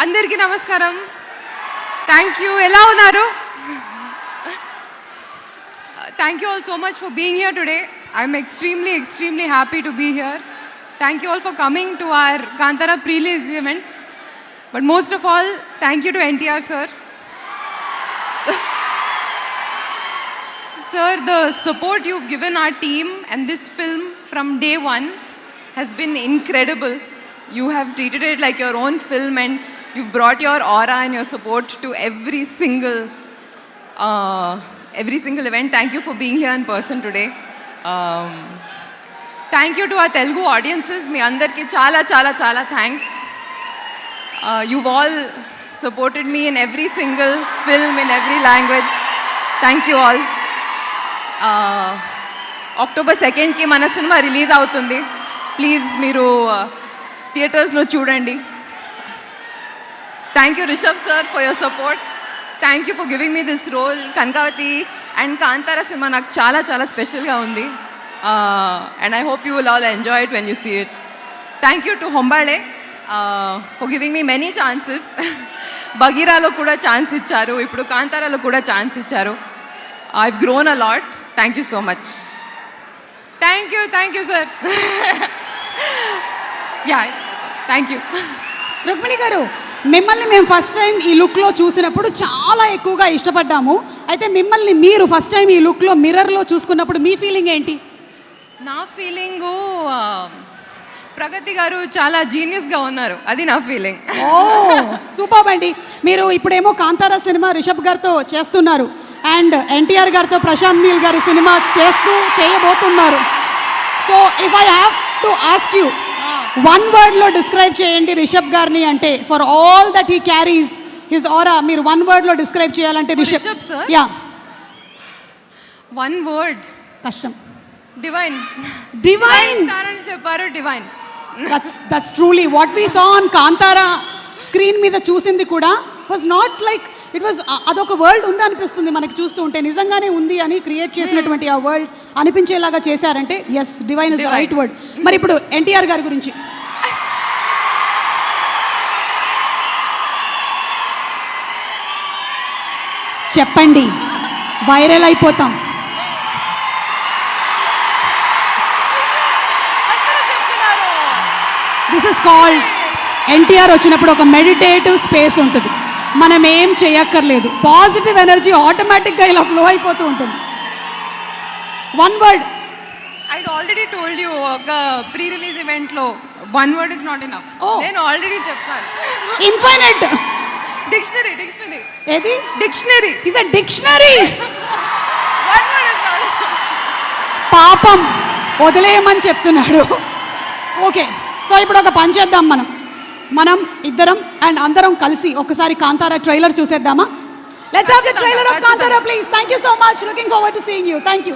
అందరికీ నమస్కారం. Thank you. ఎలా ఉన్నారు? Thank you all so much for being here today. I'm extremely happy to be here. Thank you all for coming to our Kantara pre-release event. But most of all, thank you to NTR sir. Sir, the support you've given our team and this film from day one has been incredible. You have treated it like your own film and you've brought your aura and your support to every single event. Thank you for being here in person today. Thank you to our Telugu audiences. మీ అందరికీ చాలా thanks. You've all supported me in every single film, in every language. Thank you all. October 2nd మన cinema release అవుతుంది. Please మీరు థియేటర్స్లో చూడండి. Thank you Rishab sir for your support. Thank you for giving me this role. Kanakavathi and Kantara cinema నాకు చాలా స్పెషల్గా ఉంది. And I hope you will all enjoy it when you see it. Thank you to Hombale for giving me many chances. బగీరాలో కూడా chance ఇచ్చారు, ఇప్పుడు కాంతారాలో కూడా chance ఇచ్చారు. I've grown a lot. Thank you so much. Thank you sir. Yeah, thank you. Rukmini గారు, మిమ్మల్ని మేము first time ఈ లుక్లో చూసినప్పుడు చాలా ఎక్కువగా ఇష్టపడ్డాము. అయితే మిమ్మల్ని మీరు ఫస్ట్ టైం ఈ లుక్లో మిర్రర్లో చూసుకున్నప్పుడు మీ ఫీలింగ్ ఏంటి? నా ఫీలింగు ప్రగతి గారు చాలా జీనియస్గా ఉన్నారు, అది నా ఫీలింగ్. ఓ సూపర్ అండి. మీరు ఇప్పుడేమో కాంతారా సినిమా రిషబ్ గారితో చేస్తున్నారు అండ్ ఎన్టీఆర్ గారితో ప్రశాంత్ నీల్ గారి సినిమా చేయబోతున్నారు. So if I have to ask you, one వర్డ్లో డిస్క్రైబ్ చేయండి రిషబ్ గారిని అంటే, for all that he carries his aura, మీరు వన్ వర్డ్లో డిస్క్రైబ్ చేయాలంటే Rishab sir? Yeah, one word కష్టం. డివైన్ అని చెప్పారు. Divine. That's truly what we saw on Kantara. Screen మీద చూసింది కూడా was not like it was, అదొక వరల్డ్ ఉంది అనిపిస్తుంది మనకి చూస్తూ ఉంటే. నిజంగానే ఉంది అని క్రియేట్ చేసినటువంటి ఆ వరల్డ్ అనిపించేలాగా చేశారంటే yes, divine is the right word. మరి ఇప్పుడు ఎన్టీఆర్ గారి గురించి చెప్పండి, వైరల్ అయిపోతాం. దిస్ ఇస్ కాల్డ్, ఎన్టీఆర్ వచ్చినప్పుడు ఒక మెడిటేటివ్ స్పేస్ ఉంటుంది. మనం ఏం చేయక్కర్లేదు, పాజిటివ్ ఎనర్జీ ఆటోమేటిక్గా ఇలా ఫ్లో అయిపోతూ ఉంటుంది. One word. I already told you, ఒక ప్రీ రిలీజ్ ఈవెంట్లో one word is not enough. నేను ఆల్రెడీ చెప్పాను. ఇన్ఫైనైట్. డిక్షనరీ. ఏది? Dictionary. Is a dictionary. One word is not. పాపం వదిలేయమని చెప్తున్నాడు. ఓకే, సో ఇప్పుడు ఒక పని చేద్దాం. మనం ఇద్దరం అండ్ అందరం కలిసి ఒకసారి కాంతారా ట్రైలర్ చూసేద్దామా? Let's have the trailer of Kantara please. Thank you so much. Looking forward to seeing you. Thank you.